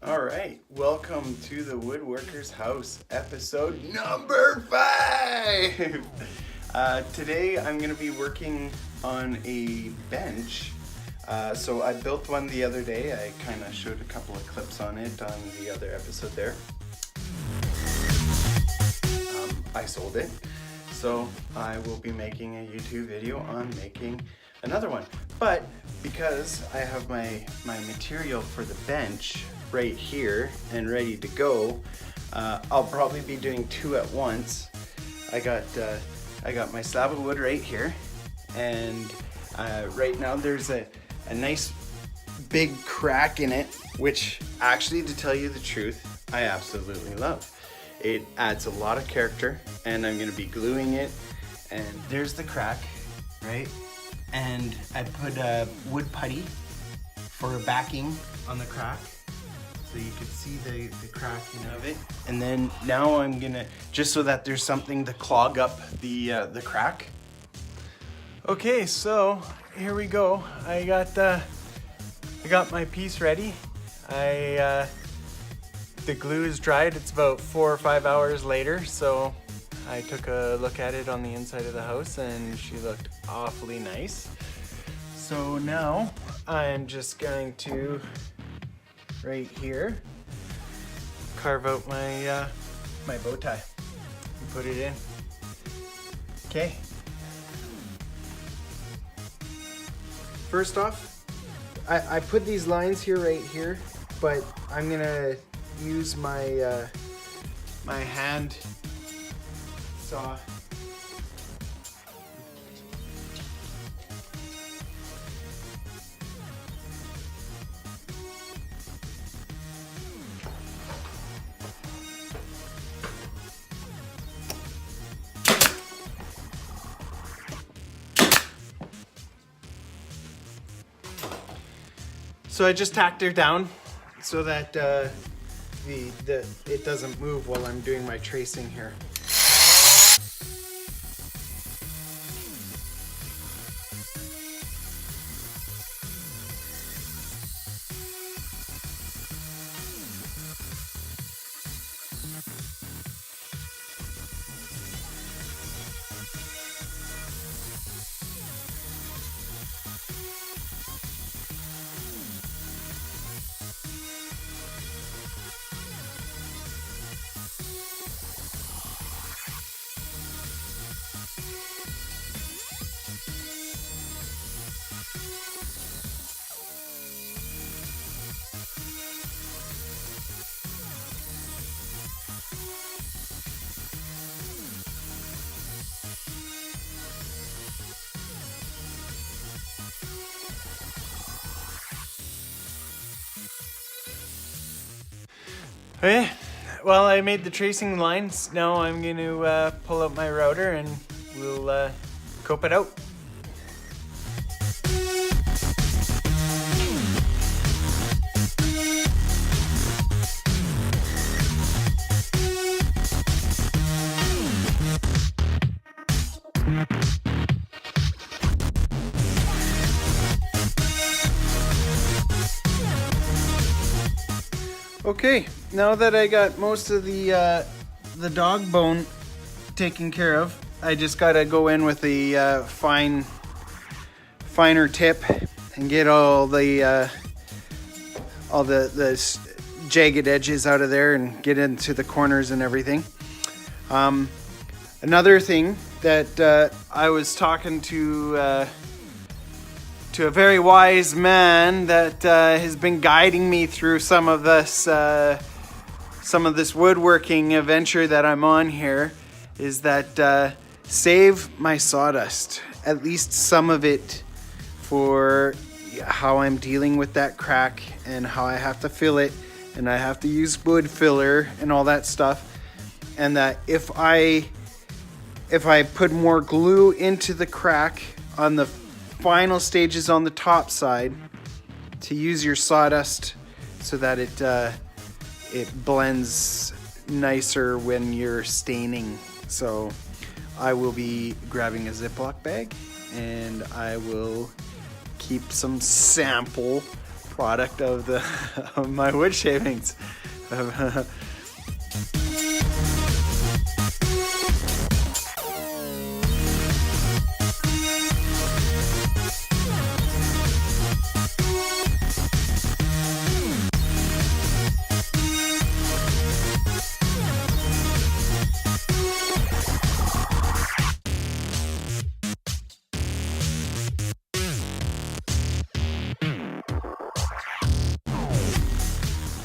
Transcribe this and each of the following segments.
All right, welcome to the Woodworker's House, episode number 5. Today I'm going to be working on a bench. So I built one the other day. I kind of showed a couple of clips on it on the other episode there. I sold it. So I will be making a YouTube video on making another one. But because I have my material for the bench right here and ready to go, I'll probably be doing 2 at once. I got my slab of wood right here, and right now there's a nice big crack in it, which actually, to tell you the truth, I absolutely love. It adds a lot of character, and I'm gonna be gluing it, and there's the crack, right? And I put wood putty for backing on the crack, so you can see the cracking of it. And then now I'm gonna, just so that there's something to clog up the crack. Okay, so here we go. I got my piece ready. The glue is dried. It's about 4 or 5 hours later, so I took a look at it on the inside of the house and she looked awfully nice. So now I'm just going to, right here, carve out my my bow tie and put it in. Okay. First off, I put these lines here, right here, but I'm gonna use my my hand saw. So I just tacked her down so that it doesn't move while I'm doing my tracing here. Okay, well, I made the tracing lines. Now I'm going to pull out my router and we'll cope it out. Okay, now that I got most of the dog bone taken care of, I just gotta go in with a finer tip and get all the jagged edges out of there and get into the corners and everything. Another thing that I was talking to a very wise man that has been guiding me through some of this woodworking adventure that I'm on here, is that save my sawdust, at least some of it, for how I'm dealing with that crack and how I have to fill it, and I have to use wood filler and all that stuff, and that if I put more glue into the crack on the final stages on the top side, to use your sawdust so that it blends nicer when you're staining. So I will be grabbing a Ziploc bag and I will keep some sample product of the of my wood shavings.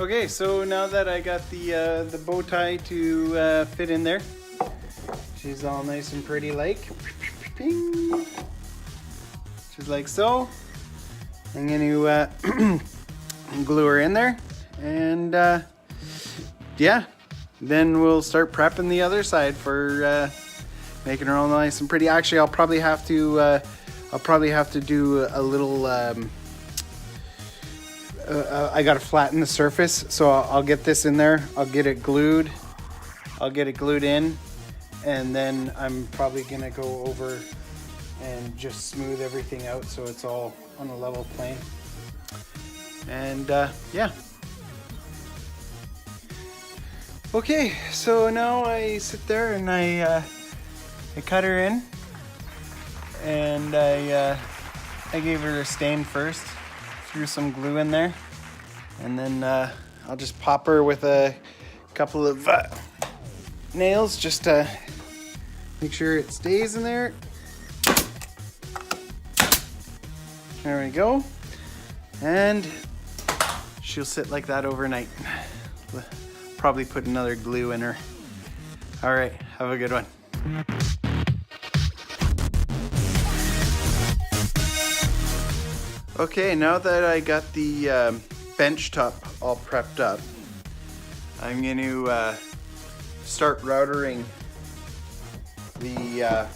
Okay, so now that I got the bow tie to fit in there, she's all nice and pretty like. Ping. Just like so. I'm going to glue her in there, and yeah, then we'll start prepping the other side for making her all nice and pretty. Actually, I'll probably have to do a little. I gotta flatten the surface, so I'll get this in there. I'll get it glued. I'll get it glued in, and then I'm probably gonna go over and just smooth everything out so it's all on a level plane. And yeah. Okay, so now I sit there and I cut her in, and I gave her a stain first. Threw some glue in there, and then I'll just pop her with a couple of nails just to make sure it stays in there. There we go, and she'll sit like that overnight. Probably put another glue in her. All right, have a good one. Okay, now that I got the bench top all prepped up, I'm going to start routering the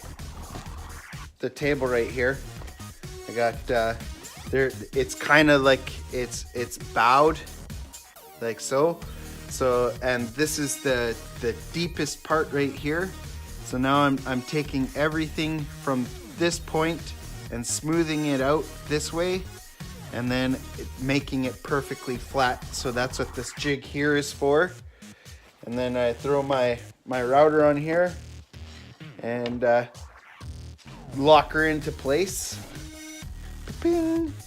table right here. I got there. It's kind of like it's bowed, like so. So, and this is the deepest part right here. So now I'm taking everything from this point and smoothing it out this way, and then making it perfectly flat. So that's what this jig here is for. And then I throw my router on here and lock her into place.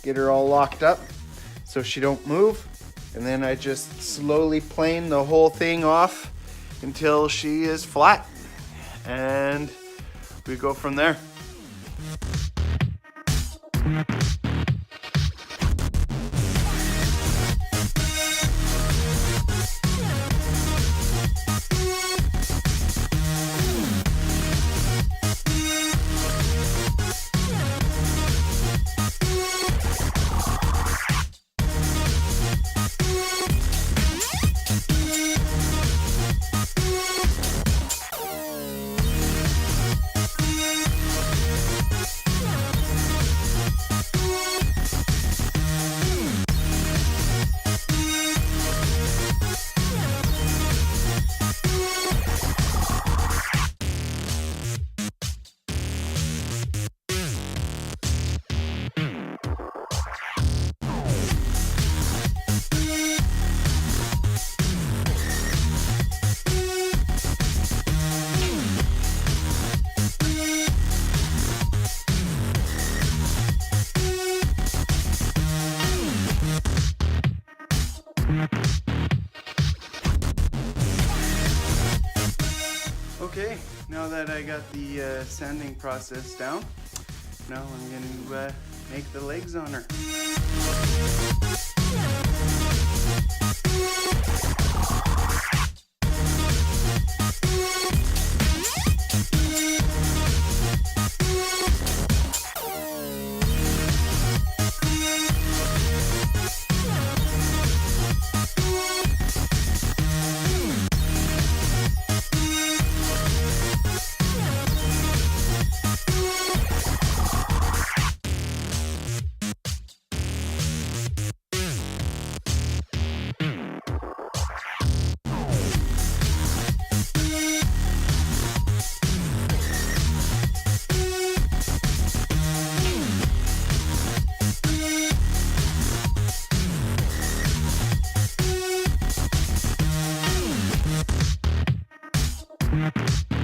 Get her all locked up so she don't move. And then I just slowly plane the whole thing off until she is flat. And we go from there. Okay, now that I got the sanding process down, now I'm going to make the legs on her. Bye.